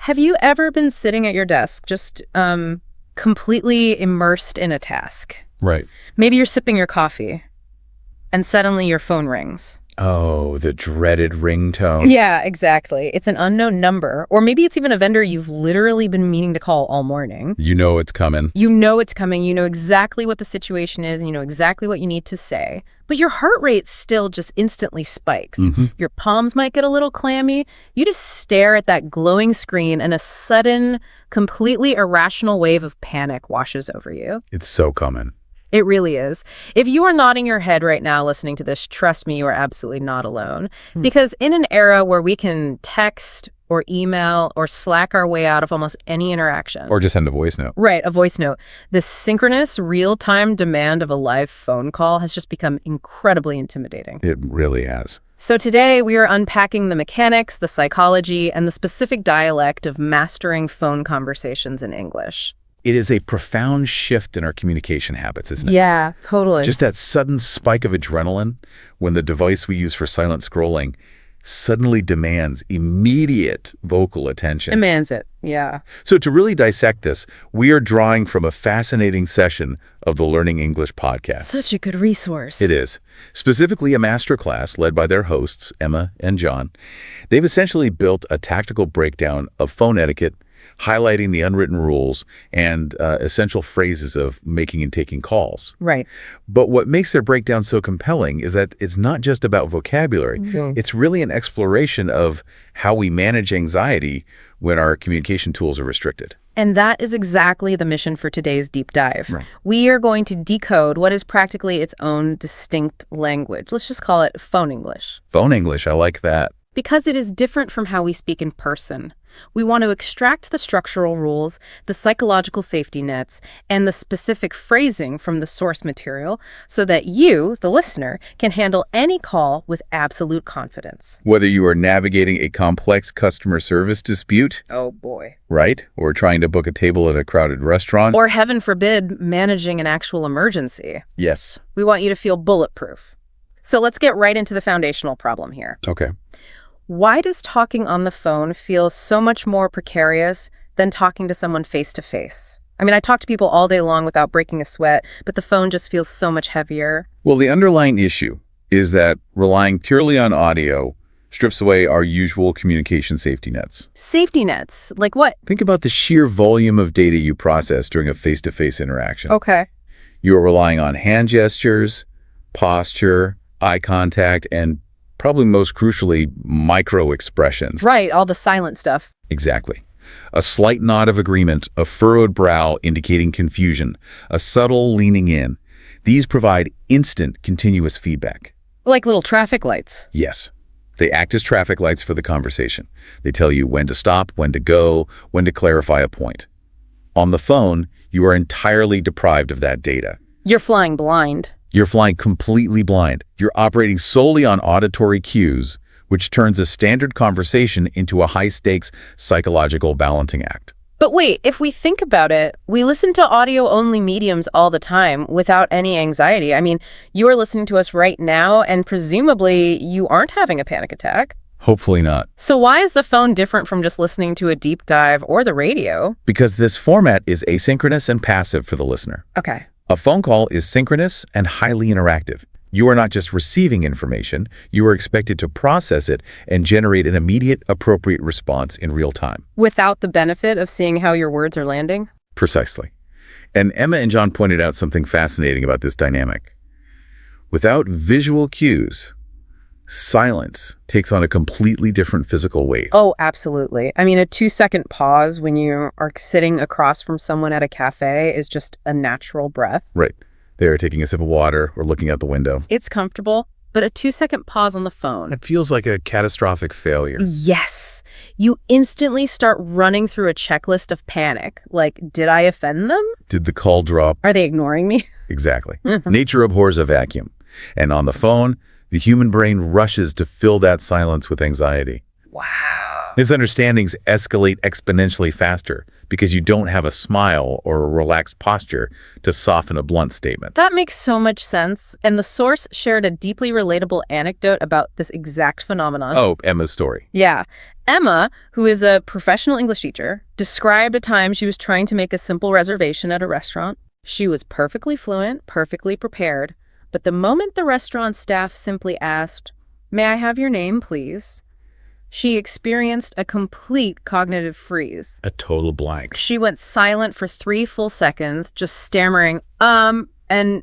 Have you ever been sitting at your desk, just completely immersed in a task? Right. Maybe you're sipping your coffee, and suddenly your phone rings. Oh, the dreaded ringtone. Yeah, exactly. It's an unknown number, or maybe it's even a vendor you've literally been meaning to call all morning. You know it's coming. You know it's coming, you know exactly what the situation is, and you know exactly what you need to say. But your heart rate still just instantly spikes. Your palms might get a little clammy. You just stare at that glowing screen, and a sudden, completely irrational wave of panic washes over you. It's so common. It really is. If you are nodding your head right now listening to this, trust me, you are absolutely not alone. Because in an era where we can text or email or Slack our way out of almost any interaction. Or just send a voice note. Right, a voice note. The synchronous, real-time demand of a live phone call has just become incredibly intimidating. It really has. So today we are unpacking the mechanics, the psychology, and the specific dialect of mastering phone conversations in English. It is a profound shift in our communication habits, isn't it? Yeah, totally. Just that sudden spike of adrenaline when the device we use for silent scrolling suddenly demands immediate vocal attention. Demands it, yeah. So to really dissect this, we are drawing from a fascinating session of the Learning English podcast. Such a good resource. It is. Specifically a masterclass led by their hosts, Emma and John. They've essentially built a tactical breakdown of phone etiquette, highlighting the unwritten rules and essential phrases of making and taking calls. Right. But what makes their breakdown so compelling is that it's not just about vocabulary. It's really an exploration of how we manage anxiety when our communication tools are restricted. And that is exactly the mission for today's deep dive. Right. We are going to decode what is practically its own distinct language. Let's just call it phone English. Phone English, I like that. Because it is different from how we speak in person. We want to extract the structural rules, the psychological safety nets, and the specific phrasing from the source material so that you, the listener, can handle any call with absolute confidence. Whether you are navigating a complex customer service dispute, Oh boy. right, or trying to book a table at a crowded restaurant. Or heaven forbid, managing an actual emergency. Yes. We want you to feel bulletproof. So let's get right into the foundational problem here. Okay. Why does talking on the phone feel so much more precarious than talking to someone face to face? I mean, I talk to people all day long without breaking a sweat, but the phone just feels so much heavier. Well, the underlying issue is that relying purely on audio strips away our usual communication safety nets. Safety nets? Like what? Think about the sheer volume of data you process during a face-to-face interaction. Okay. You are relying on hand gestures, posture, eye contact, and probably most crucially, micro-expressions. Right, all the silent stuff. Exactly. A slight nod of agreement, a furrowed brow indicating confusion, a subtle leaning in. These provide instant, continuous feedback. Like little traffic lights. Yes. They act as traffic lights for the conversation. They tell you when to stop, when to go, when to clarify a point. On the phone, you are entirely deprived of that data. You're flying blind. You're flying completely blind. You're operating solely on auditory cues, which turns a standard conversation into a high-stakes psychological balancing act. But wait, if we think about it, we listen to audio-only mediums all the time without any anxiety. I mean, you are listening to us right now, and presumably you aren't having a panic attack. Hopefully not. So why is the phone different from just listening to a deep dive or the radio? Because this format is asynchronous and passive for the listener. Okay. A phone call is synchronous and highly interactive. You are not just receiving information, you are expected to process it and generate an immediate, appropriate response in real time. Without the benefit of seeing how your words are landing? Precisely. And Emma and John pointed out something fascinating about this dynamic. Without visual cues, silence takes on a completely different physical weight. Oh, absolutely. I mean, a 2-second pause when you are sitting across from someone at a cafe is just a natural breath. Right. They are taking a sip of water or looking out the window. It's comfortable, but a 2-second pause on the phone. It feels like a catastrophic failure. Yes. You instantly start running through a checklist of panic. Like, did I offend them? Did the call drop? Are they ignoring me? Exactly. Nature abhors a vacuum. And on the phone, the human brain rushes to fill that silence with anxiety. Wow. Misunderstandings escalate exponentially faster because you don't have a smile or a relaxed posture to soften a blunt statement. That makes so much sense. And the source shared a deeply relatable anecdote about this exact phenomenon. Oh, Emma's story. Yeah. Emma, who is a professional English teacher, described a time she was trying to make a simple reservation at a restaurant. She was perfectly fluent, perfectly prepared, but the moment the restaurant staff simply asked, "May I have your name, please?" she experienced a complete cognitive freeze. A total blank. She went silent for 3 full seconds, just stammering, into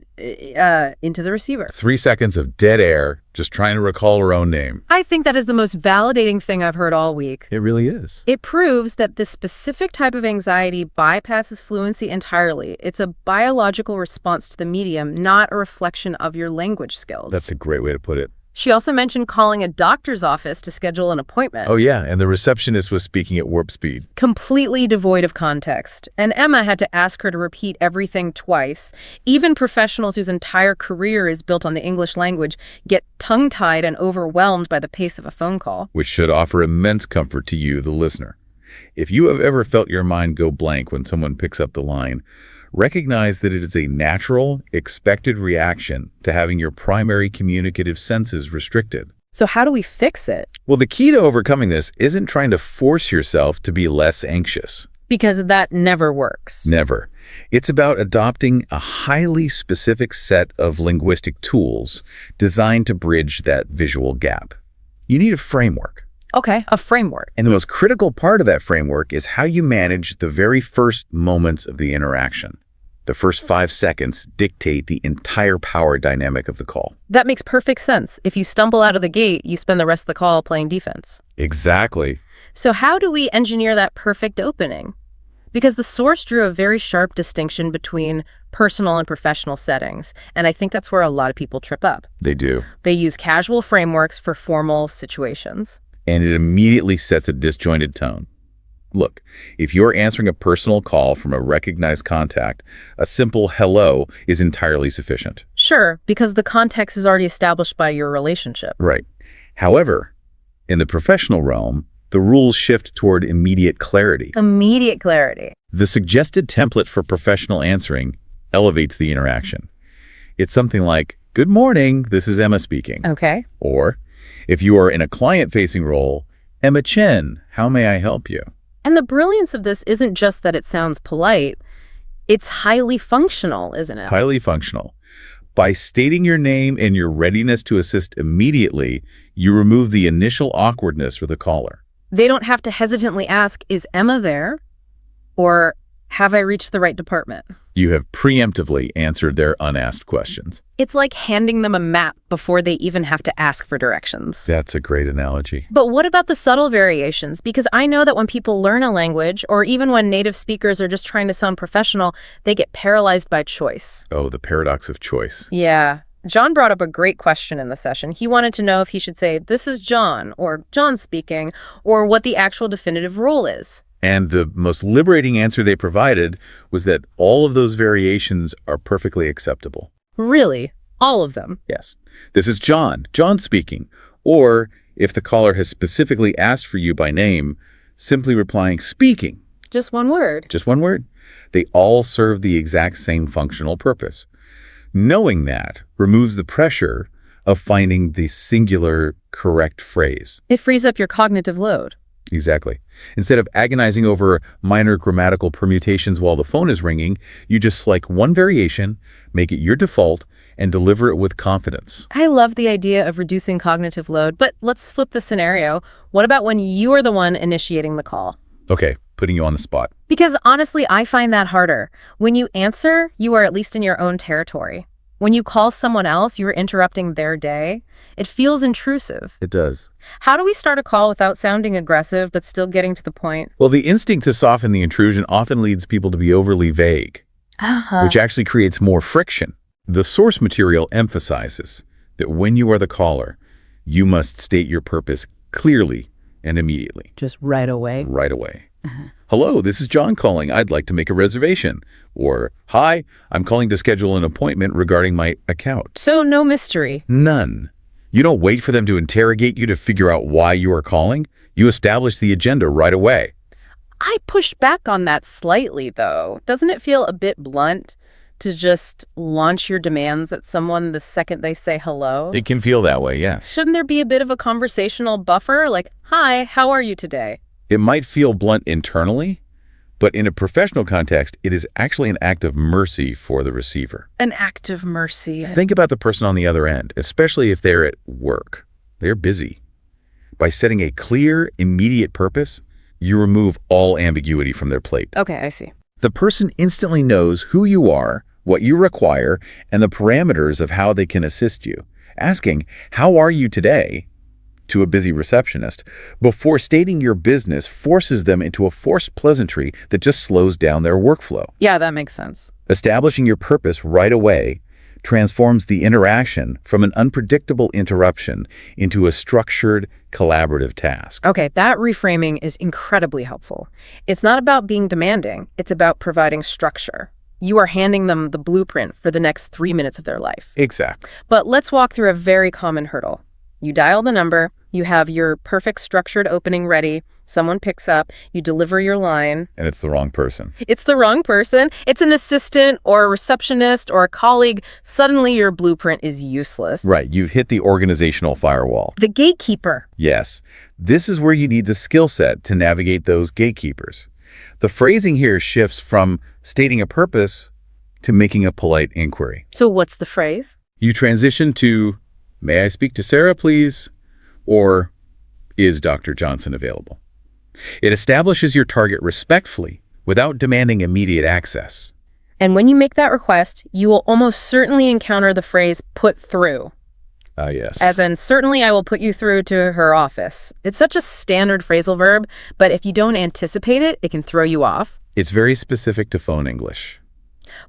the receiver. 3 seconds of dead air, just trying to recall her own name. I think that is the most validating thing I've heard all week. It really is. It proves that this specific type of anxiety bypasses fluency entirely. It's a biological response to the medium, not a reflection of your language skills. That's a great way to put it. She also mentioned calling a doctor's office to schedule an appointment. Oh, yeah, and the receptionist was speaking at warp speed. Completely devoid of context. And Emma had to ask her to repeat everything twice. Even professionals whose entire career is built on the English language get tongue-tied and overwhelmed by the pace of a phone call. Which should offer immense comfort to you, the listener. If you have ever felt your mind go blank when someone picks up the line, recognize that it is a natural, expected reaction to having your primary communicative senses restricted. So how do we fix it? Well, the key to overcoming this isn't trying to force yourself to be less anxious. Because that never works. Never. It's about adopting a highly specific set of linguistic tools designed to bridge that visual gap. You need a framework. Okay, a framework. And the most critical part of that framework is how you manage the very first moments of the interaction. The first 5 seconds dictate the entire power dynamic of the call. That makes perfect sense. If you stumble out of the gate, you spend the rest of the call playing defense. Exactly. So how do we engineer that perfect opening? Because the source drew a very sharp distinction between personal and professional settings, and I think that's where a lot of people trip up. They do. They use casual frameworks for formal situations. And it immediately sets a disjointed tone. Look, if you're answering a personal call from a recognized contact, a simple hello is entirely sufficient. Sure, because the context is already established by your relationship. Right. However, in the professional realm, the rules shift toward immediate clarity. Immediate clarity. The suggested template for professional answering elevates the interaction. It's something like, "Good morning, this is Emma speaking." Okay. Or, if you are in a client-facing role, "Emma Chen, how may I help you?" And the brilliance of this isn't just that it sounds polite. It's highly functional, isn't it? Highly functional. By stating your name and your readiness to assist immediately, you remove the initial awkwardness for the caller. They don't have to hesitantly ask, "Is Emma there?" Or, "Have I reached the right department?" You have preemptively answered their unasked questions. It's like handing them a map before they even have to ask for directions. That's a great analogy. But what about the subtle variations? Because I know that when people learn a language, or even when native speakers are just trying to sound professional, they get paralyzed by choice. Oh, the paradox of choice. Yeah. John brought up a great question in the session. He wanted to know if he should say, "This is John," or "John speaking," or what the actual definitive role is. And the most liberating answer they provided was that all of those variations are perfectly acceptable. Really? All of them? Yes. "This is John. John speaking." Or, if the caller has specifically asked for you by name, simply replying, "Speaking." Just one word. Just one word. They all serve the exact same functional purpose. Knowing that removes the pressure of finding the singular correct phrase. It frees up your cognitive load. Exactly. Instead of agonizing over minor grammatical permutations while the phone is ringing, you just select one variation, make it your default, and deliver it with confidence. I love the idea of reducing cognitive load, but let's flip the scenario. What about when you are the one initiating the call? Okay, putting you on the spot. Because honestly, I find that harder. When you answer, you are at least in your own territory. When you call someone else, you're interrupting their day. It feels intrusive. It does. How do we start a call without sounding aggressive but still getting to the point? Well, the instinct to soften the intrusion often leads people to be overly vague, which actually creates more friction. The source material emphasizes that when you are the caller, you must state your purpose clearly and immediately. Just right away. Right away. "Hello, this is John calling. I'd like to make a reservation." Or, "Hi, I'm calling to schedule an appointment regarding my account." So no mystery. None. You don't wait for them to interrogate you to figure out why you are calling. You establish the agenda right away. I pushed back on that slightly, though. Doesn't it feel a bit blunt to just launch your demands at someone the second they say hello? It can feel that way, yes. Shouldn't there be a bit of a conversational buffer? Like, hi, how are you today? It might feel blunt internally, but in a professional context, it is actually an act of mercy for the receiver. An act of mercy. Think about the person on the other end, especially if they're at work. They're busy. By setting a clear, immediate purpose, you remove all ambiguity from their plate. Okay, I see. The person instantly knows who you are, what you require, and the parameters of how they can assist you. Asking, "How are you today?" to a busy receptionist before stating your business forces them into a forced pleasantry that just slows down their workflow. Yeah, that makes sense. Establishing your purpose right away transforms the interaction from an unpredictable interruption into a structured, collaborative task. Okay, that reframing is incredibly helpful. It's not about being demanding, it's about providing structure. You are handing them the blueprint for the next 3 minutes of their life. Exactly. But let's walk through a very common hurdle. You dial the number, you have your perfect structured opening ready, someone picks up, you deliver your line. And it's the wrong person. It's the wrong person. It's an assistant or a receptionist or a colleague. Suddenly your blueprint is useless. Right, you've hit the organizational firewall. The gatekeeper. Yes, this is where you need the skill set to navigate those gatekeepers. The phrasing here shifts from stating a purpose to making a polite inquiry. So what's the phrase? You transition to, "May I speak to Sarah, please?" or "Is Dr. Johnson available?" It establishes your target respectfully without demanding immediate access. And when you make that request, you will almost certainly encounter the phrase "put through." Yes. As in, certainly I will put you through to her office. It's such a standard phrasal verb, but if you don't anticipate it, it can throw you off. It's very specific to phone English.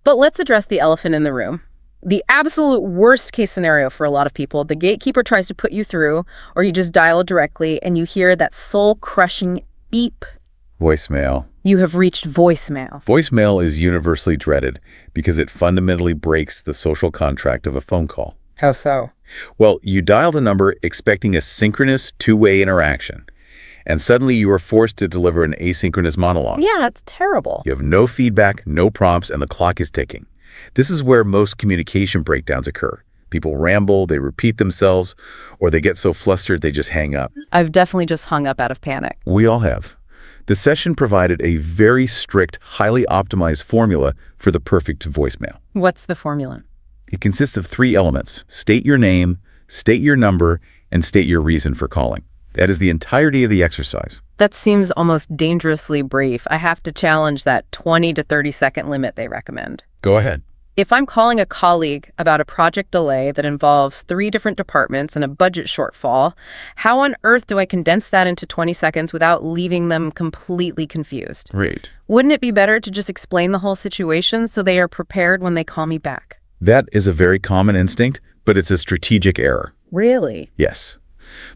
But let's address the elephant in the room. The absolute worst case scenario for a lot of people, the gatekeeper tries to put you through, or you just dial directly and you hear that soul-crushing beep. Voicemail. You have reached voicemail. Voicemail is universally dreaded because it fundamentally breaks the social contract of a phone call. How so? Well, you dial the number expecting a synchronous two-way interaction, and suddenly you are forced to deliver an asynchronous monologue. Yeah, it's terrible. You have no feedback, no prompts, and the clock is ticking. This is where most communication breakdowns occur. People ramble, they repeat themselves, or they get so flustered they just hang up. I've definitely just hung up out of panic. We all have. The session provided a very strict, highly optimized formula for the perfect voicemail. What's the formula? It consists of 3 elements: state your name, state your number, and state your reason for calling. That is the entirety of the exercise. That seems almost dangerously brief. I have to challenge that 20 to 30-second limit they recommend. Go ahead. If I'm calling a colleague about a project delay that involves 3 different departments and a budget shortfall, how on earth do I condense that into 20 seconds without leaving them completely confused? Great. Wouldn't it be better to just explain the whole situation so they are prepared when they call me back? That is a very common instinct, but it's a strategic error. Really? Yes.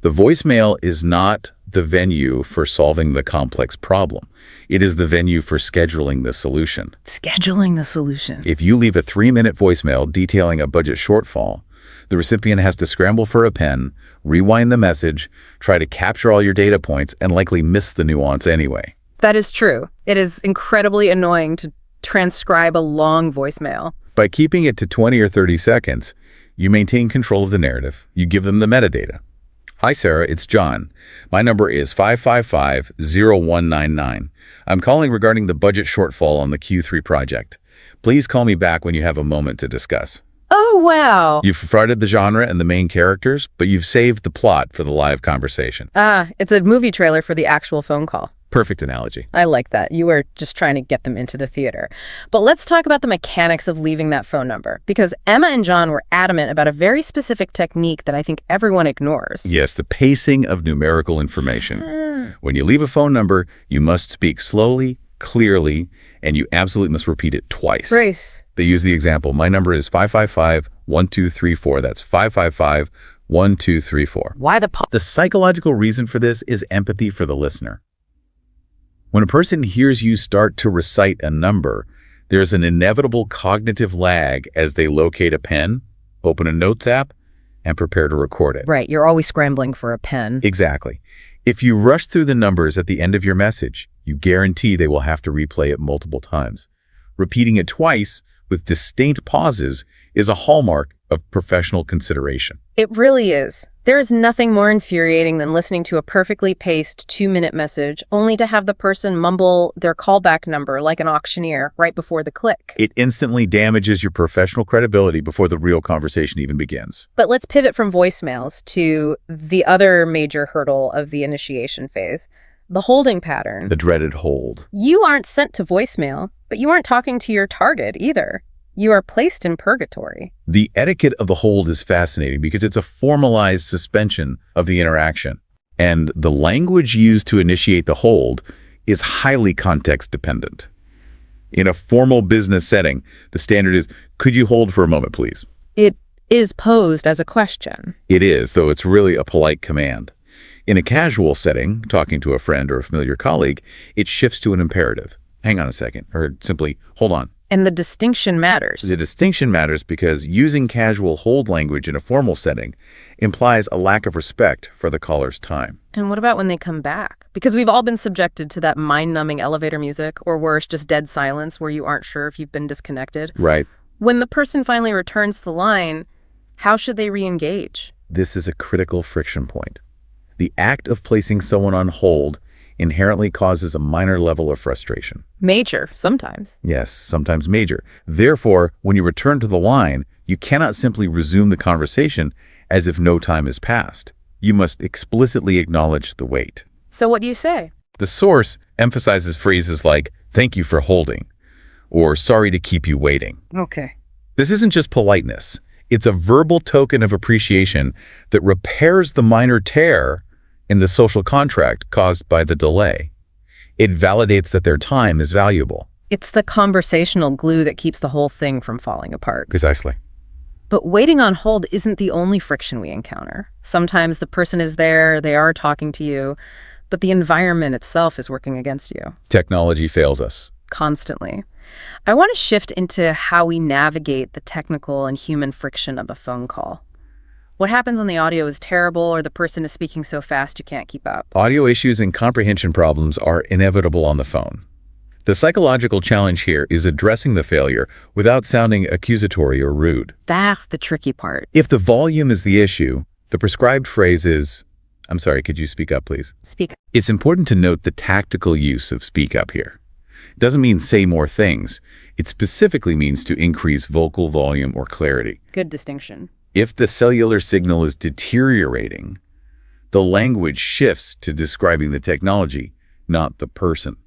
The voicemail is not the venue for solving the complex problem. It is the venue for scheduling the solution. Scheduling the solution. If you leave a 3-minute voicemail detailing a budget shortfall, the recipient has to scramble for a pen, rewind the message, try to capture all your data points, and likely miss the nuance anyway. That is true. It is incredibly annoying to transcribe a long voicemail. By keeping it to 20 or 30 seconds, you maintain control of the narrative. You give them the metadata. "Hi, Sarah, it's John. My number is 555-0199. I'm calling regarding the budget shortfall on the Q3 project. Please call me back when you have a moment to discuss." Oh, wow. You've front-ended the genre and the main characters, but you've saved the plot for the live conversation. It's a movie trailer for the actual phone call. Perfect analogy. I like that. You were just trying to get them into the theater. But let's talk about the mechanics of leaving that phone number, because Emma and John were adamant about a very specific technique that I think everyone ignores. Yes, the pacing of numerical information. When you leave a phone number, you must speak slowly, clearly, and you absolutely must repeat it twice. Grace. They use the example, "My number is 555-1234. That's 555-1234. Why the The psychological reason for this is empathy for the listener. When a person hears you start to recite a number, there's an inevitable cognitive lag as they locate a pen, open a notes app, and prepare to record it. Right, you're always scrambling for a pen. Exactly. If you rush through the numbers at the end of your message, you guarantee they will have to replay it multiple times. Repeating it twice with distinct pauses is a hallmark of professional consideration. It really is. There is nothing more infuriating than listening to a perfectly paced 2-minute message only to have the person mumble their callback number like an auctioneer right before the click. It instantly damages your professional credibility before the real conversation even begins. But let's pivot from voicemails to the other major hurdle of the initiation phase, the holding pattern. The dreaded hold. You aren't sent to voicemail, but you aren't talking to your target either. You are placed in purgatory. The etiquette of the hold is fascinating because it's a formalized suspension of the interaction. And the language used to initiate the hold is highly context dependent. In a formal business setting, the standard is, could you hold for a moment, please? It is posed as a question. It is, though it's really a polite command. In a casual setting, talking to a friend or a familiar colleague, it shifts to an imperative. Hang on a second, or simply, hold on. And the distinction matters. The distinction matters because using casual hold language in a formal setting implies a lack of respect for the caller's time. And what about when they come back? Because we've all been subjected to that mind-numbing elevator music, or worse, just dead silence where you aren't sure if you've been disconnected. Right. When the person finally returns to the line, how should they re-engage? This is a critical friction point. The act of placing someone on hold inherently causes a minor level of frustration. Major, sometimes. Yes, sometimes major. Therefore, when you return to the line, you cannot simply resume the conversation as if no time has passed. You must explicitly acknowledge the wait. So what do you say? The source emphasizes phrases like, thank you for holding, or sorry to keep you waiting. Okay. This isn't just politeness. It's a verbal token of appreciation that repairs the minor tear in the social contract caused by the delay. It validates that their time is valuable. It's the conversational glue that keeps the whole thing from falling apart. Precisely. But waiting on hold isn't the only friction we encounter. Sometimes the person is there, they are talking to you, but the environment itself is working against you. Technology fails us. Constantly. I want to shift into how we navigate the technical and human friction of a phone call. What happens when the audio is terrible or the person is speaking so fast you can't keep up? Audio issues and comprehension problems are inevitable on the phone. The psychological challenge here is addressing the failure without sounding accusatory or rude. That's the tricky part. If the volume is the issue, the prescribed phrase is, I'm sorry, could you speak up, please? Speak. It's important to note the tactical use of speak up here. It doesn't mean say more things. It specifically means to increase vocal volume or clarity. Good distinction. If the cellular signal is deteriorating, the language shifts to describing the technology, not the person.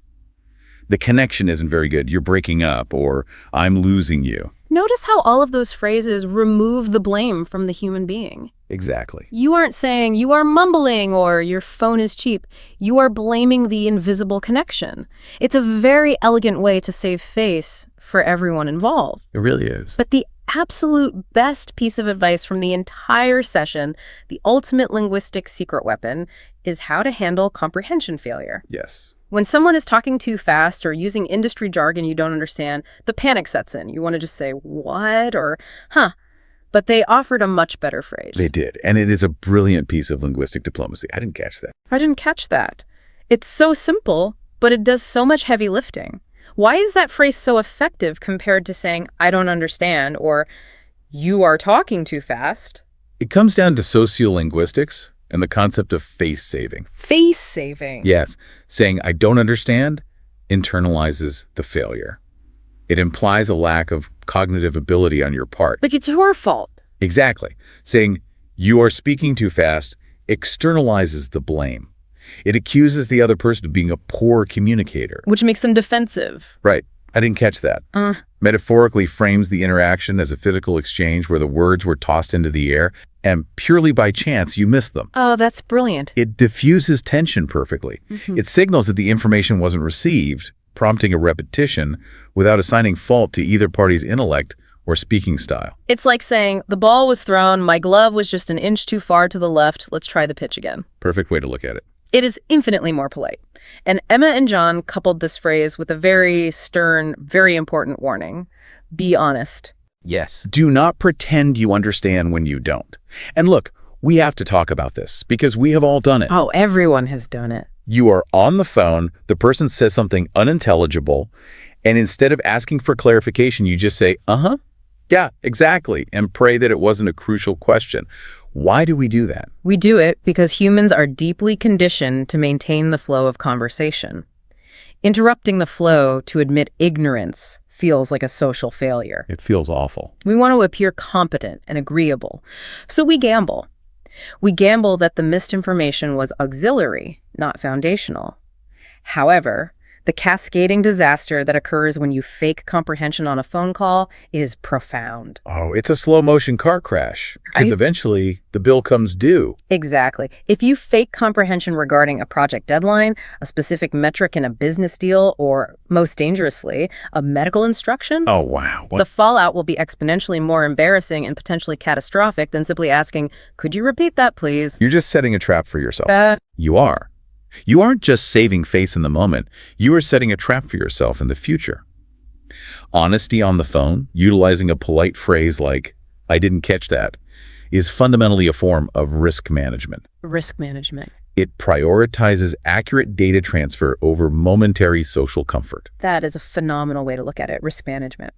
The connection isn't very good. You're breaking up, or I'm losing you. Notice how all of those phrases remove the blame from the human being. Exactly. You aren't saying you are mumbling or your phone is cheap. You are blaming the invisible connection. It's a very elegant way to save face for everyone involved. It really is. But the absolute best piece of advice from the entire session, the ultimate linguistic secret weapon, is how to handle comprehension failure. Yes. When someone is talking too fast or using industry jargon you don't understand, the panic sets in. You want to just say, what? Or, huh. But they offered a much better phrase. They did. And it is a brilliant piece of linguistic diplomacy. I didn't catch that. I didn't catch that. It's so simple, but it does so much heavy lifting. Why is that phrase so effective compared to saying, I don't understand, or you are talking too fast? It comes down to sociolinguistics and the concept of face saving. Face saving? Yes. Saying, I don't understand, internalizes the failure. It implies a lack of cognitive ability on your part. Like it's your fault. Exactly. Saying, you are speaking too fast, externalizes the blame. It accuses the other person of being a poor communicator. Which makes them defensive. Right. I didn't catch that. Metaphorically frames the interaction as a physical exchange where the words were tossed into the air, and purely by chance you missed them. Oh, that's brilliant. It diffuses tension perfectly. It signals that the information wasn't received, prompting a repetition without assigning fault to either party's intellect or speaking style. It's like saying, the ball was thrown, my glove was just an inch too far to the left, let's try the pitch again. Perfect way to look at it. It is infinitely more polite. And Emma and John coupled this phrase with a very stern, very important warning. Be honest. Yes. Do not pretend you understand when you don't. And look, We have to talk about this because we have all done it. Oh, everyone has done it. You are on the phone, the person says something unintelligible, and instead of asking for clarification, you just say, uh-huh, yeah, exactly, and pray that it wasn't a crucial question. Why do we do that? We do it because humans are deeply conditioned to maintain the flow of conversation. Interrupting the flow to admit ignorance feels like a social failure. It feels awful. We want to appear competent and agreeable, so we gamble. We gamble that the missed information was auxiliary, not foundational. However, the cascading disaster that occurs when you fake comprehension on a phone call is profound. Oh, it's a slow-motion car crash, because Right? eventually the bill comes due. Exactly. If you fake comprehension regarding a project deadline, a specific metric in a business deal, or, most dangerously, a medical instruction, Oh, wow. the fallout will be exponentially more embarrassing and potentially catastrophic than simply asking, could you repeat that, please? You're just setting a trap for yourself. You are. You aren't just saving face in the moment. You are setting a trap for yourself in the future. Honesty on the phone, utilizing a polite phrase like, I didn't catch that, is fundamentally a form of risk management. Risk management. It prioritizes accurate data transfer over momentary social comfort. That is a phenomenal way to look at it, risk management.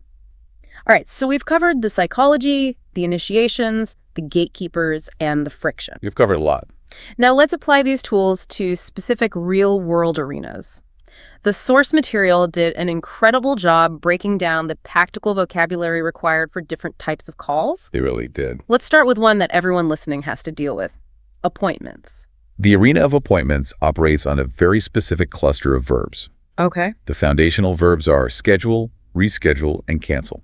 All right, so we've covered the psychology, the initiations, the gatekeepers, and the friction. You've covered a lot. Now let's apply these tools to specific real-world arenas. The source material did an incredible job breaking down the tactical vocabulary required for different types of calls. They really did. Let's start with one that everyone listening has to deal with: appointments. The arena of appointments operates on a very specific cluster of verbs. Okay. The foundational verbs are schedule, reschedule, and cancel.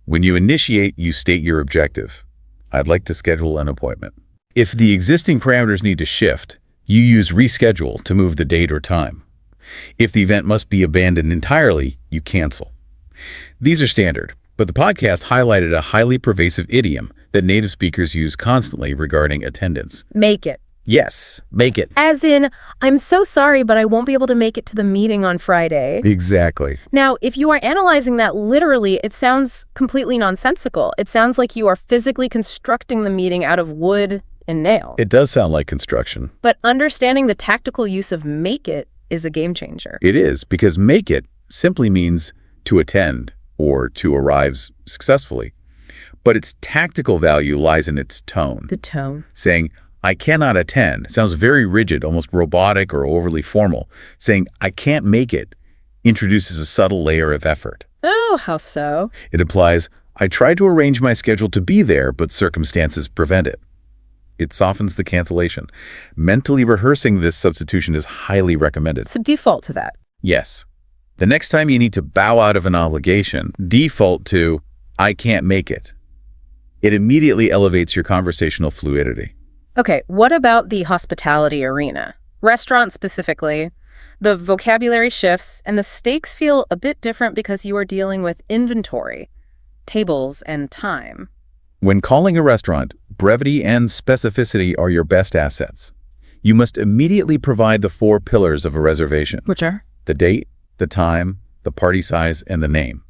When you initiate, you state your objective. I'd like to schedule an appointment. If the existing parameters need to shift, you use reschedule to move the date or time. If the event must be abandoned entirely, you cancel. These are standard, but the podcast highlighted a highly pervasive idiom that native speakers use constantly regarding attendance. Make it. Yes, make it. As in, I'm so sorry, but I won't be able to make it to the meeting on Friday. Exactly. Now, if you are analyzing that literally, it sounds completely nonsensical. It sounds like you are physically constructing the meeting out of wood and nail. It does sound like construction. But understanding the tactical use of make it is a game changer. It is, because make it simply means to attend or to arrive successfully. But its tactical value lies in its tone. The tone. Saying, I cannot attend sounds very rigid, almost robotic or overly formal. Saying, I can't make it introduces a subtle layer of effort. Oh, how so? It implies, I tried to arrange my schedule to be there, but circumstances prevent it. It softens the cancellation. Mentally rehearsing this substitution is highly recommended. So default to that. Yes. The next time you need to bow out of an obligation, default to, I can't make it. It immediately elevates your conversational fluidity. Okay, what about the hospitality arena? Restaurants specifically. The vocabulary shifts and the stakes feel a bit different because you are dealing with inventory, tables, and time. When calling a restaurant, brevity and specificity are your best assets. You must immediately provide the 4 pillars of a reservation. Which are? The date, the time, the party size, and the name.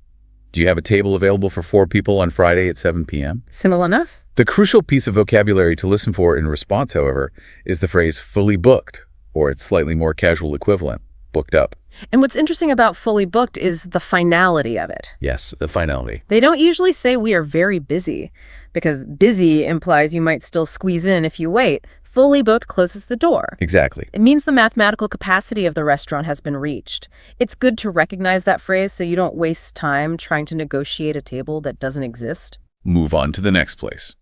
Do you have a table available for 4 people on Friday at 7 p.m.? Simple enough. The crucial piece of vocabulary to listen for in response, however, is the phrase fully booked, or its slightly more casual equivalent, booked up. And what's interesting about fully booked is the finality of it. Yes, the finality. They don't usually say we are very busy, because busy implies you might still squeeze in if you wait. Fully booked closes the door. Exactly. It means the mathematical capacity of the restaurant has been reached. It's good to recognize that phrase so you don't waste time trying to negotiate a table that doesn't exist. Move on to the next place.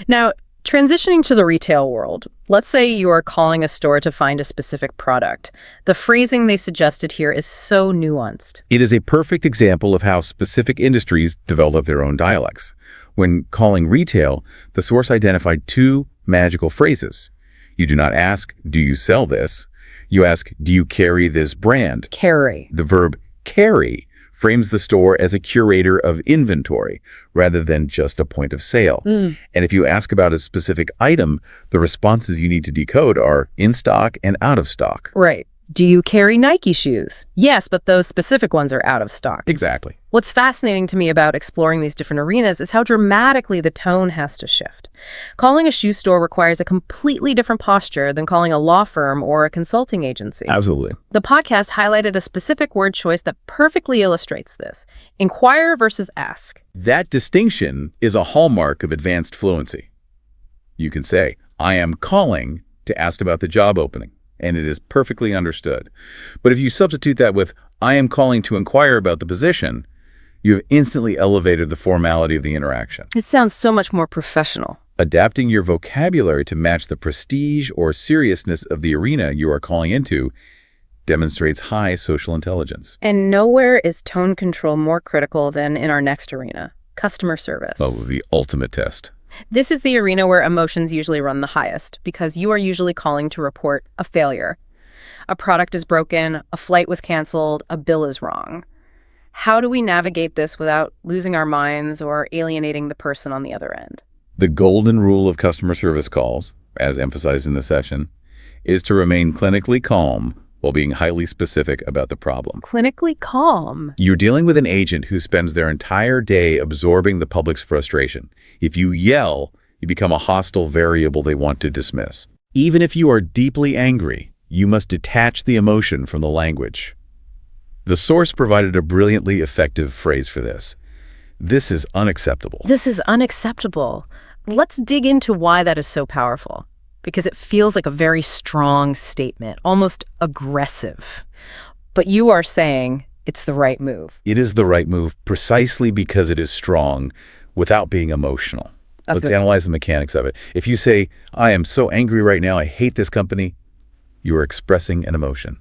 Now, transitioning to the retail world, let's say you are calling a store to find a specific product. The phrasing they suggested here is so nuanced. It is a perfect example of how specific industries develop their own dialects. When calling retail, the source identified 2 magical phrases. You do not ask, do you sell this? You ask, do you carry this brand? Carry. The verb carry frames the store as a curator of inventory rather than just a point of sale. And if you ask about a specific item, the responses you need to decode are in stock and out of stock. Right. Do you carry Nike shoes? Yes, but those specific ones are out of stock. Exactly. What's fascinating to me about exploring these different arenas is how dramatically the tone has to shift. Calling a shoe store requires a completely different posture than calling a law firm or a consulting agency. Absolutely. The podcast highlighted a specific word choice that perfectly illustrates this: inquire versus ask. That distinction is a hallmark of advanced fluency. You can say, I am calling to ask about the job opening, and it is perfectly understood. But if you substitute that with, I am calling to inquire about the position, you have instantly elevated the formality of the interaction. It sounds so much more professional. Adapting your vocabulary to match the prestige or seriousness of the arena you are calling into demonstrates high social intelligence. And nowhere is tone control more critical than in our next arena, customer service. Oh, the ultimate test. This is the arena where emotions usually run the highest, because you are usually calling to report a failure. A product is broken, a flight was canceled, a bill is wrong. How do we navigate this without losing our minds or alienating the person on the other end? The golden rule of customer service calls, as emphasized in the session, is to remain clinically calm while being highly specific about the problem. Clinically calm. You're dealing with an agent who spends their entire day absorbing the public's frustration. If you yell, you become a hostile variable they want to dismiss. Even if you are deeply angry, you must detach the emotion from the language. The source provided a brilliantly effective phrase for this. This is unacceptable. This is unacceptable. Let's dig into why that is so powerful, because it feels like a very strong statement, almost aggressive. But you are saying it's the right move. It is the right move precisely because it is strong without being emotional. Let's analyze the mechanics of it. If you say, I am so angry right now, I hate this company, you are expressing an emotion.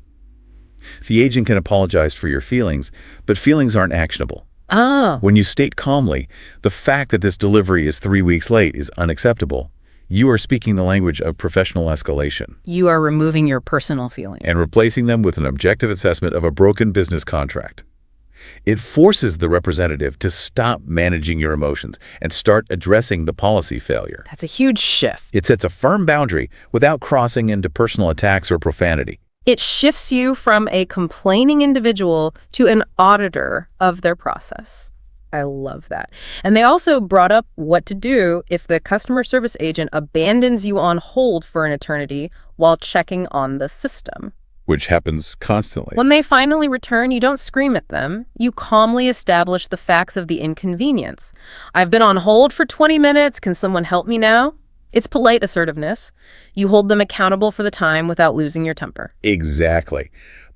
The agent can apologize for your feelings, but feelings aren't actionable. When you state calmly, the fact that this delivery is 3 weeks late is unacceptable, you are speaking the language of professional escalation. You are removing your personal feelings. And replacing them with an objective assessment of a broken business contract. It forces the representative to stop managing your emotions and start addressing the policy failure. That's a huge shift. It sets a firm boundary without crossing into personal attacks or profanity. It shifts you from a complaining individual to an auditor of their process. I love that. And they also brought up what to do if the customer service agent abandons you on hold for an eternity while checking on the system. Which happens constantly. When they finally return, you don't scream at them. You calmly establish the facts of the inconvenience. I've been on hold for 20 minutes. Can someone help me now? It's polite assertiveness. You hold them accountable for the time without losing your temper. Exactly.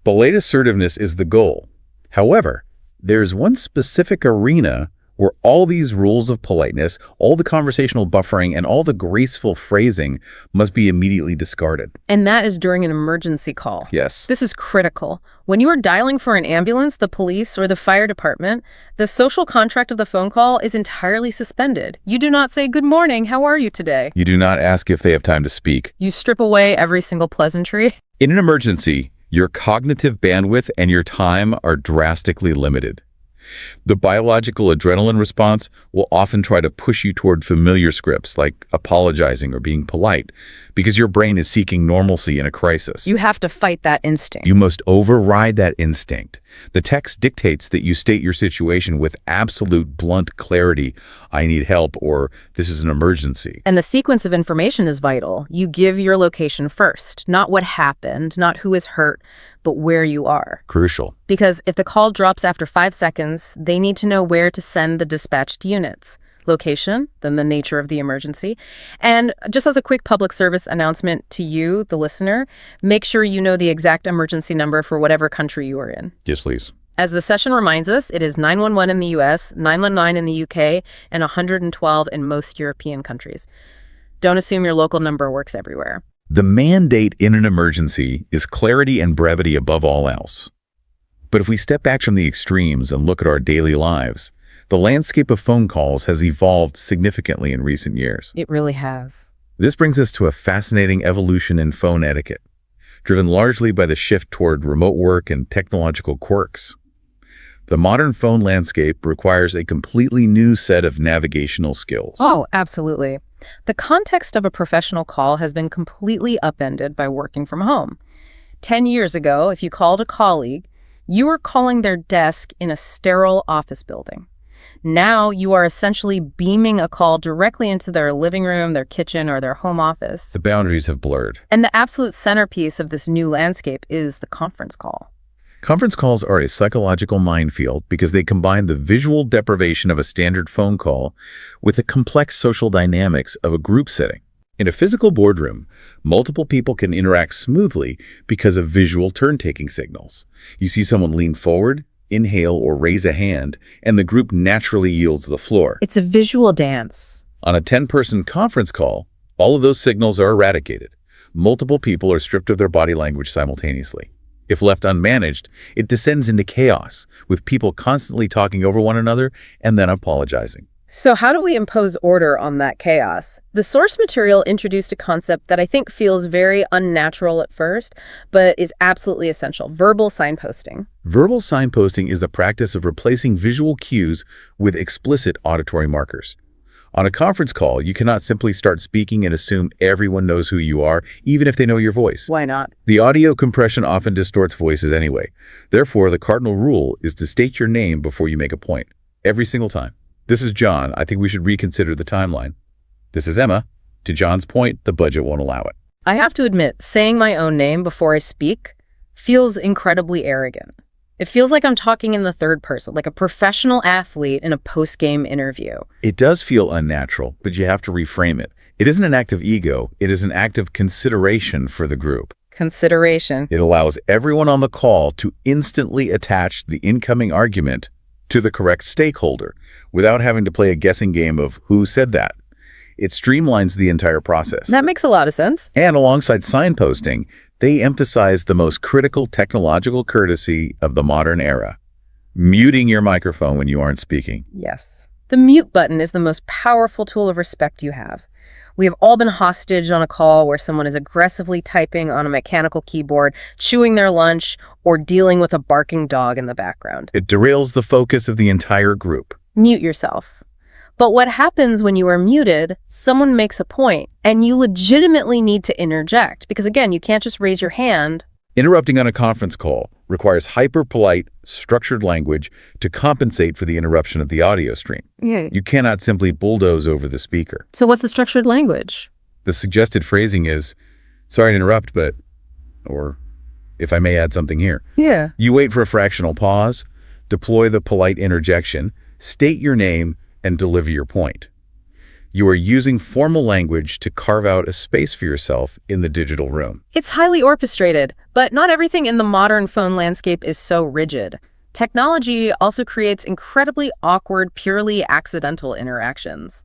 Polite assertiveness is the goal. However, there's one specific arena where all these rules of politeness, all the conversational buffering, and all the graceful phrasing must be immediately discarded. And that is during an emergency call. Yes. This is critical. When you are dialing for an ambulance, the police, or the fire department, the social contract of the phone call is entirely suspended. You do not say, "Good morning, how are you today?" You do not ask if they have time to speak. You strip away every single pleasantry. In an emergency, your cognitive bandwidth and your time are drastically limited. The biological adrenaline response will often try to push you toward familiar scripts like apologizing or being polite because your brain is seeking normalcy in a crisis. You have to fight that instinct. You must override that instinct. The text dictates that you state your situation with absolute blunt clarity. I need help, or this is an emergency. And the sequence of information is vital. You give your location first, not what happened, not who is hurt, but where you are. Crucial. Because if the call drops after 5 seconds, they need to know where to send the dispatched units. Location, then the nature of the emergency. And just as a quick public service announcement to you, the listener, make sure you know the exact emergency number for whatever country you are in. Yes, please. As the session reminds us, it is 911 in the US, 919 in the UK, and 112 in most European countries. Don't assume your local number works everywhere. The mandate in an emergency is clarity and brevity above all else. But if we step back from the extremes and look at our daily lives, the landscape of phone calls has evolved significantly in recent years. It really has. This brings us to a fascinating evolution in phone etiquette, driven largely by the shift toward remote work and technological quirks. The modern phone landscape requires a completely new set of navigational skills. Oh, absolutely. The context of a professional call has been completely upended by working from home. 10 years ago, if you called a colleague, you were calling their desk in a sterile office building. Now you are essentially beaming a call directly into their living room, their kitchen, or their home office. The boundaries have blurred. And the absolute centerpiece of this new landscape is the conference call. Conference calls are a psychological minefield because they combine the visual deprivation of a standard phone call with the complex social dynamics of a group setting. In a physical boardroom, multiple people can interact smoothly because of visual turn-taking signals. You see someone lean forward, inhale, or raise a hand, and the group naturally yields the floor. It's a visual dance. On a 10-person conference call, all of those signals are eradicated. Multiple people are stripped of their body language simultaneously. If left unmanaged, it descends into chaos, with people constantly talking over one another and then apologizing. So how do we impose order on that chaos? The source material introduced a concept that I think feels very unnatural at first, but is absolutely essential: verbal signposting. Verbal signposting is the practice of replacing visual cues with explicit auditory markers. On a conference call, you cannot simply start speaking and assume everyone knows who you are, even if they know your voice. Why not? The audio compression often distorts voices anyway. Therefore, the cardinal rule is to state your name before you make a point, every single time. This is John. I think we should reconsider the timeline. This is Emma. To John's point, the budget won't allow it. I have to admit, saying my own name before I speak feels incredibly arrogant. It feels like I'm talking in the third person, like a professional athlete in a post-game interview. It does feel unnatural, but you have to reframe it. It isn't an act of ego. It is an act of consideration for the group. Consideration. It allows everyone on the call to instantly attach the incoming argument to the correct stakeholder without having to play a guessing game of who said that. It streamlines the entire process. That makes a lot of sense. And alongside signposting, they emphasize the most critical technological courtesy of the modern era: muting your microphone when you aren't speaking. Yes. The mute button is the most powerful tool of respect you have. We have all been hostage on a call where someone is aggressively typing on a mechanical keyboard, chewing their lunch, or dealing with a barking dog in the background. It derails the focus of the entire group. Mute yourself. But what happens when you are muted, someone makes a point, and you legitimately need to interject, because again, you can't just raise your hand. Interrupting on a conference call requires hyper-polite, structured language to compensate for the interruption of the audio stream. Yeah. You cannot simply bulldoze over the speaker. So what's the structured language? The suggested phrasing is, "Sorry to interrupt, but," or, "If I may add something here." Yeah. You wait for a fractional pause, deploy the polite interjection, state your name, and deliver your point. You are using formal language to carve out a space for yourself in the digital room. It's highly orchestrated, but not everything in the modern phone landscape is so rigid. Technology also creates incredibly awkward, purely accidental interactions.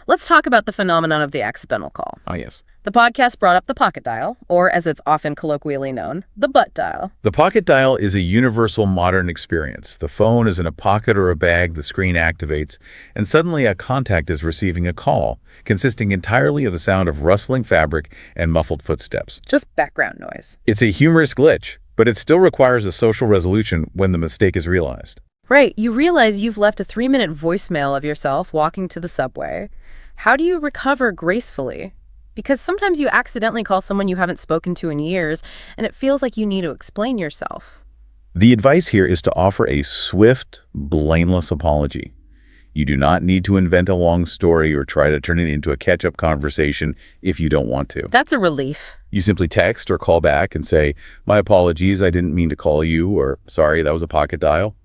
Let's talk about the phenomenon of the accidental call. Ah, yes. The podcast brought up the pocket dial, or as it's often colloquially known, the butt dial. The pocket dial is a universal modern experience. The phone is in a pocket or a bag, the screen activates, and suddenly a contact is receiving a call, consisting entirely of the sound of rustling fabric and muffled footsteps. Just background noise. It's a humorous glitch, but it still requires a social resolution when the mistake is realized. Right, you realize you've left a 3-minute voicemail of yourself walking to the subway. How do you recover gracefully? Because sometimes you accidentally call someone you haven't spoken to in years, and it feels like you need to explain yourself. The advice here is to offer a swift, blameless apology. You do not need to invent a long story or try to turn it into a catch-up conversation if you don't want to. That's a relief. You simply text or call back and say, "My apologies, I didn't mean to call you," or "Sorry, that was a pocket dial."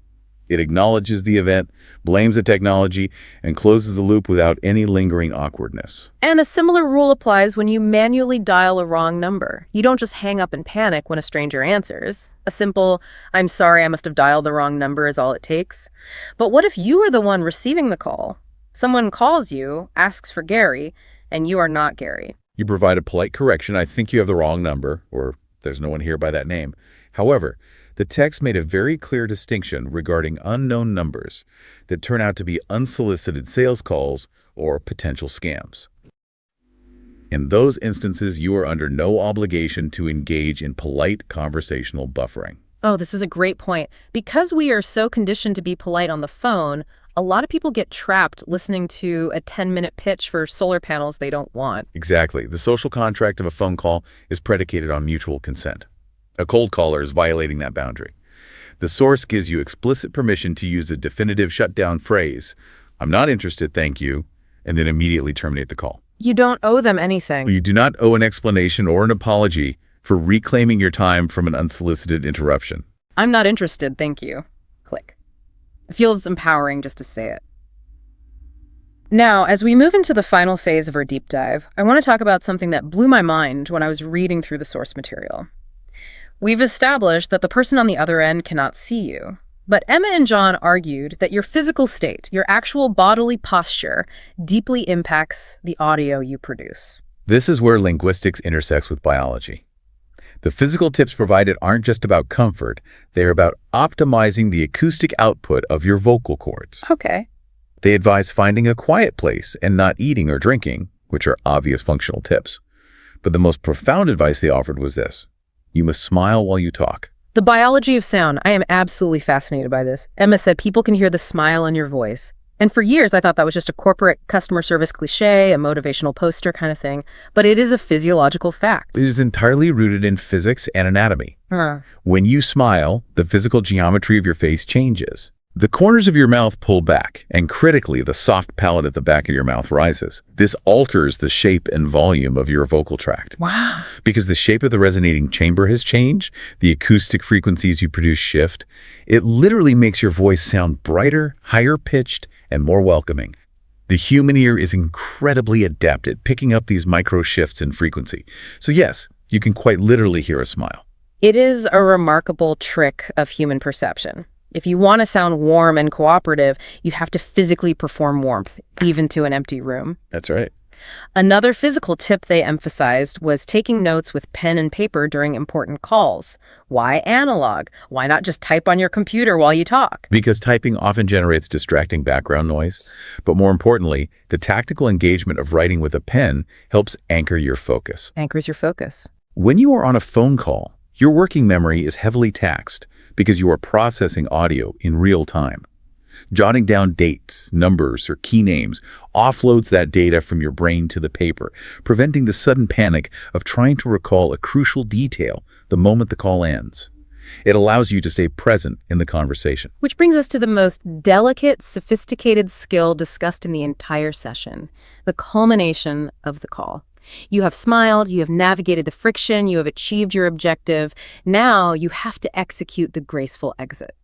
It acknowledges the event, blames the technology, and closes the loop without any lingering awkwardness. And a similar rule applies when you manually dial a wrong number. You don't just hang up in panic when a stranger answers. A simple, "I'm sorry, I must have dialed the wrong number" is all it takes. But what if you are the one receiving the call? Someone calls you, asks for Gary, and you are not Gary. You provide a polite correction: "I think you have the wrong number," or "There's no one here by that name." However, the text made a very clear distinction regarding unknown numbers that turn out to be unsolicited sales calls or potential scams. In those instances, you are under no obligation to engage in polite conversational buffering. Oh, this is a great point. Because we are so conditioned to be polite on the phone, a lot of people get trapped listening to a 10-minute pitch for solar panels they don't want. Exactly. The social contract of a phone call is predicated on mutual consent. A cold caller is violating that boundary. The source gives you explicit permission to use a definitive shutdown phrase, "I'm not interested, thank you," and then immediately terminate the call. You don't owe them anything. You do not owe an explanation or an apology for reclaiming your time from an unsolicited interruption. I'm not interested, thank you. Click. It feels empowering just to say it. Now, as we move into the final phase of our deep dive, I want to talk about something that blew my mind when I was reading through the source material. We've established that the person on the other end cannot see you. But Emma and John argued that your physical state, your actual bodily posture, deeply impacts the audio you produce. This is where linguistics intersects with biology. The physical tips provided aren't just about comfort, they're about optimizing the acoustic output of your vocal cords. Okay. They advise finding a quiet place and not eating or drinking, which are obvious functional tips. But the most profound advice they offered was this: you must smile while you talk. The biology of sound, I am absolutely fascinated by this. Emma said people can hear the smile in your voice. And for years, I thought that was just a corporate customer service cliche, a motivational poster kind of thing. But it is a physiological fact. It is entirely rooted in physics and anatomy. When you smile, the physical geometry of your face changes. The corners of your mouth pull back, and critically, the soft palate at the back of your mouth rises. This alters the shape and volume of your vocal tract. Wow. Because the shape of the resonating chamber has changed, the acoustic frequencies you produce shift. It literally makes your voice sound brighter, higher pitched, and more welcoming. The human ear is incredibly adept at picking up these micro shifts in frequency. So yes, you can quite literally hear a smile. It is a remarkable trick of human perception. If you want to sound warm and cooperative, you have to physically perform warmth, even to an empty room. That's right. Another physical tip they emphasized was taking notes with pen and paper during important calls. Why analog? Why not just type on your computer while you talk? Because typing often generates distracting background noise. But more importantly, the tactical engagement of writing with a pen helps anchor your focus. Anchors your focus. When you are on a phone call, your working memory is heavily taxed because you are processing audio in real time. Jotting down dates, numbers, or key names offloads that data from your brain to the paper, preventing the sudden panic of trying to recall a crucial detail the moment the call ends. It allows you to stay present in the conversation. Which brings us to the most delicate, sophisticated skill discussed in the entire session, the culmination of the call. You have smiled, you have navigated the friction, you have achieved your objective. Now you have to execute the graceful exit.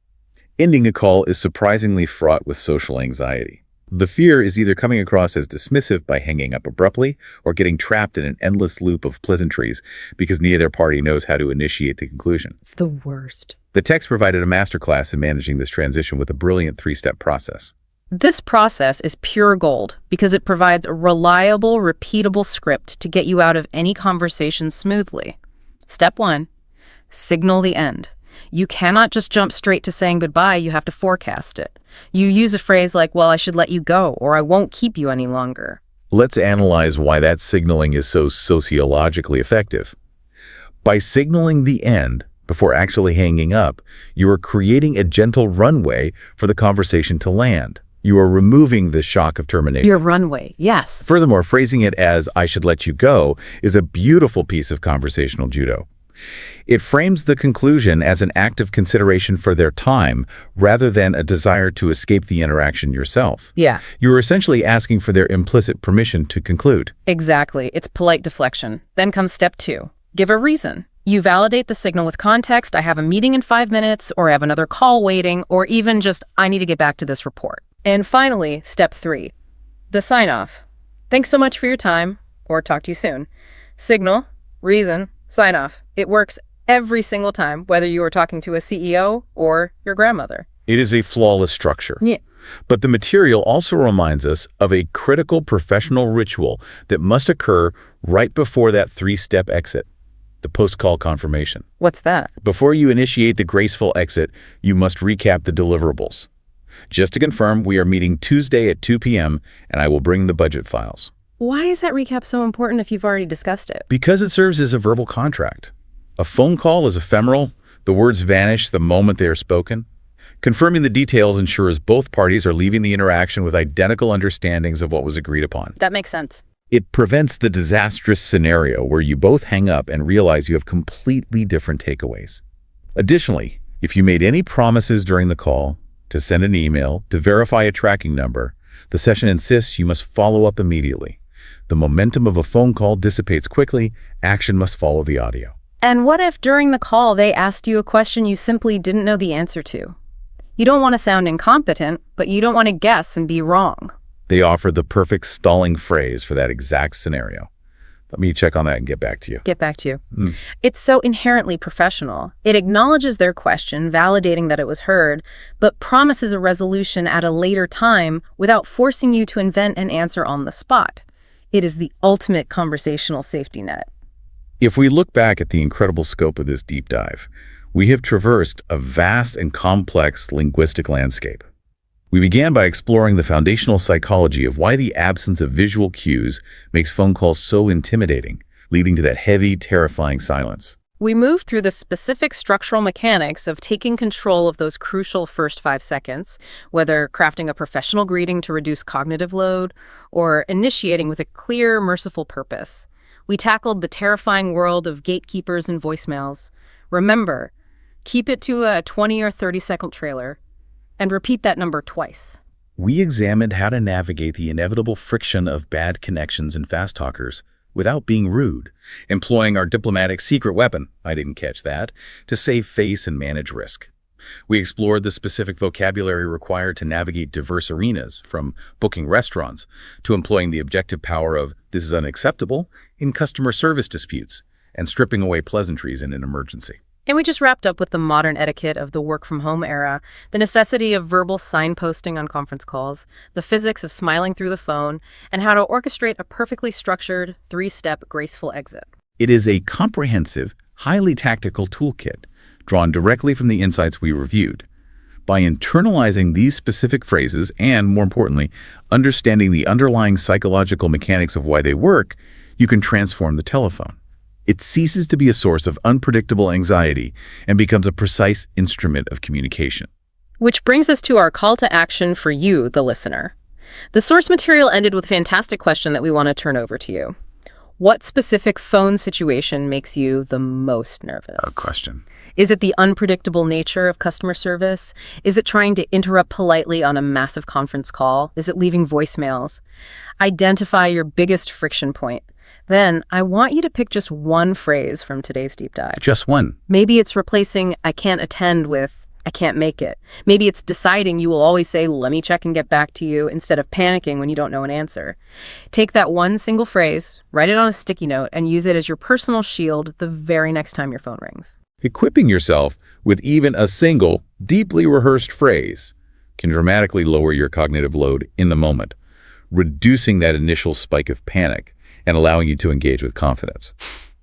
Ending a call is surprisingly fraught with social anxiety. The fear is either coming across as dismissive by hanging up abruptly or getting trapped in an endless loop of pleasantries because neither party knows how to initiate the conclusion. It's the worst. The text provided a masterclass in managing this transition with a brilliant 3-step process. This process is pure gold because it provides a reliable, repeatable script to get you out of any conversation smoothly. Step 1, signal the end. You cannot just jump straight to saying goodbye, you have to forecast it. You use a phrase like, well, I should let you go, or I won't keep you any longer. Let's analyze why that signaling is so sociologically effective. By signaling the end before actually hanging up, you are creating a gentle runway for the conversation to land. You are removing the shock of termination. Your runway, yes. Furthermore, phrasing it as, I should let you go, is a beautiful piece of conversational judo. It frames the conclusion as an act of consideration for their time rather than a desire to escape the interaction yourself. Yeah. You are essentially asking for their implicit permission to conclude. Exactly. It's polite deflection. Then comes step 2. Give a reason. You validate the signal with context. I have a meeting in 5 minutes, or I have another call waiting, or even just, I need to get back to this report. And finally, step 3, the sign-off. Thanks so much for your time, or talk to you soon. Signal, reason, sign-off. It works every single time, whether you are talking to a CEO or your grandmother. It is a flawless structure. Yeah. But the material also reminds us of a critical professional ritual that must occur right before that 3-step exit, the post-call confirmation. What's that? Before you initiate the graceful exit, you must recap the deliverables. Just to confirm, we are meeting Tuesday at 2 p.m., and I will bring the budget files. Why is that recap so important if you've already discussed it? Because it serves as a verbal contract. A phone call is ephemeral. The words vanish the moment they are spoken. Confirming the details ensures both parties are leaving the interaction with identical understandings of what was agreed upon. That makes sense. It prevents the disastrous scenario where you both hang up and realize you have completely different takeaways. Additionally, if you made any promises during the call, to send an email, to verify a tracking number, the session insists you must follow up immediately. The momentum of a phone call dissipates quickly. Action must follow the audio. And what if during the call they asked you a question you simply didn't know the answer to? You don't want to sound incompetent, but you don't want to guess and be wrong. They offer the perfect stalling phrase for that exact scenario. Let me check on that and get back to you. Get back to you. It's so inherently professional. It acknowledges their question, validating that it was heard, but promises a resolution at a later time without forcing you to invent an answer on the spot. It is the ultimate conversational safety net. If we look back at the incredible scope of this deep dive, we have traversed a vast and complex linguistic landscape. We began by exploring the foundational psychology of why the absence of visual cues makes phone calls so intimidating, leading to that heavy, terrifying silence. We moved through the specific structural mechanics of taking control of those crucial first 5 seconds, whether crafting a professional greeting to reduce cognitive load or initiating with a clear, merciful purpose. We tackled the terrifying world of gatekeepers and voicemails. Remember, keep it to a 20 or 30-second trailer. And repeat that number twice. We examined how to navigate the inevitable friction of bad connections and fast talkers without being rude, employing our diplomatic secret weapon, I didn't catch that, to save face and manage risk. We explored the specific vocabulary required to navigate diverse arenas, from booking restaurants to employing the objective power of "this is unacceptable" in customer service disputes and stripping away pleasantries in an emergency. And we just wrapped up with the modern etiquette of the work-from-home era, the necessity of verbal signposting on conference calls, the physics of smiling through the phone, and how to orchestrate a perfectly structured, 3-step graceful exit. It is a comprehensive, highly tactical toolkit drawn directly from the insights we reviewed. By internalizing these specific phrases and, more importantly, understanding the underlying psychological mechanics of why they work, you can transform the telephone. It ceases to be a source of unpredictable anxiety and becomes a precise instrument of communication. Which brings us to our call to action for you, the listener. The source material ended with a fantastic question that we want to turn over to you. What specific phone situation makes you the most nervous? A question. Is it the unpredictable nature of customer service? Is it trying to interrupt politely on a massive conference call? Is it leaving voicemails? Identify your biggest friction point. Then, I want you to pick just one phrase from today's deep dive. Just one. Maybe it's replacing "I can't attend" with "I can't make it." Maybe it's deciding you will always say "let me check and get back to you" instead of panicking when you don't know an answer. Take that one single phrase, write it on a sticky note, and use it as your personal shield the very next time your phone rings. Equipping yourself with even a single, deeply rehearsed phrase can dramatically lower your cognitive load in the moment, reducing that initial spike of panic and allowing you to engage with confidence.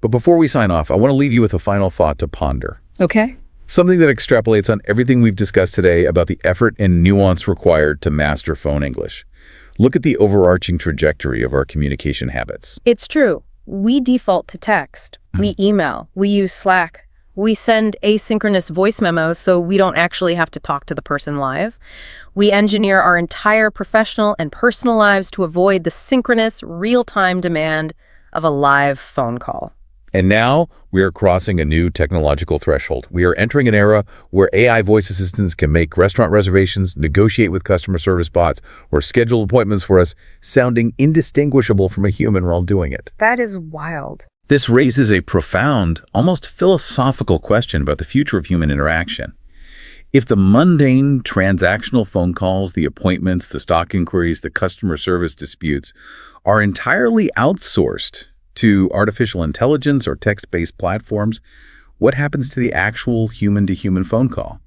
But before we sign off, I want to leave you with a final thought to ponder. Okay. Something that extrapolates on everything we've discussed today about the effort and nuance required to master phone English. Look at the overarching trajectory of our communication habits. It's true. We default to text. We email. We use Slack. We send asynchronous voice memos so we don't actually have to talk to the person live. We engineer our entire professional and personal lives to avoid the synchronous, real-time demand of a live phone call. And now we are crossing a new technological threshold. We are entering an era where AI voice assistants can make restaurant reservations, negotiate with customer service bots, or schedule appointments for us, sounding indistinguishable from a human while doing it. That is wild. This raises a profound, almost philosophical question about the future of human interaction. If the mundane, transactional phone calls, the appointments, the stock inquiries, the customer service disputes are entirely outsourced to artificial intelligence or text-based platforms, what happens to the actual human-to-human phone call?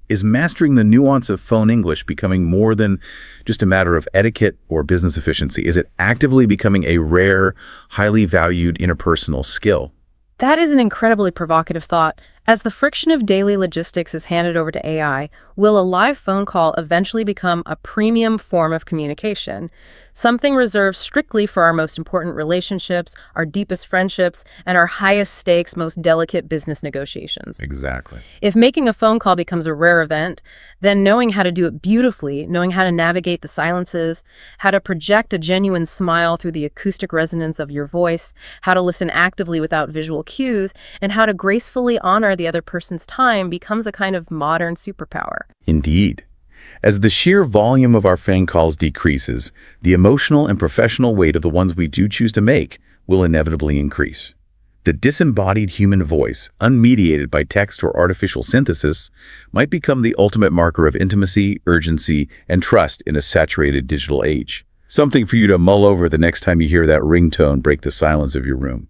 Is mastering the nuance of phone English becoming more than just a matter of etiquette or business efficiency? Is it actively becoming a rare, highly valued interpersonal skill? That is an incredibly provocative thought, As the friction of daily logistics is handed over to AI, will a live phone call eventually become a premium form of communication, something reserved strictly for our most important relationships, our deepest friendships, and our highest stakes, most delicate business negotiations? Exactly. If making a phone call becomes a rare event, then knowing how to do it beautifully, knowing how to navigate the silences, how to project a genuine smile through the acoustic resonance of your voice, how to listen actively without visual cues, and how to gracefully honor the other person's time becomes a kind of modern superpower. Indeed. As the sheer volume of our phone calls decreases, the emotional and professional weight of the ones we do choose to make will inevitably increase. The disembodied human voice, unmediated by text or artificial synthesis, might become the ultimate marker of intimacy, urgency, and trust in a saturated digital age. Something for you to mull over the next time you hear that ringtone break the silence of your room.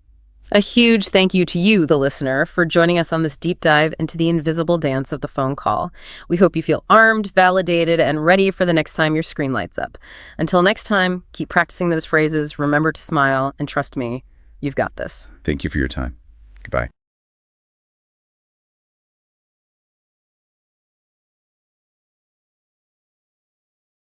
A huge thank you to you, the listener, for joining us on this deep dive into the invisible dance of the phone call. We hope you feel armed, validated, and ready for the next time your screen lights up. Until next time, keep practicing those phrases, remember to smile, and trust me, you've got this. Thank you for your time. Goodbye.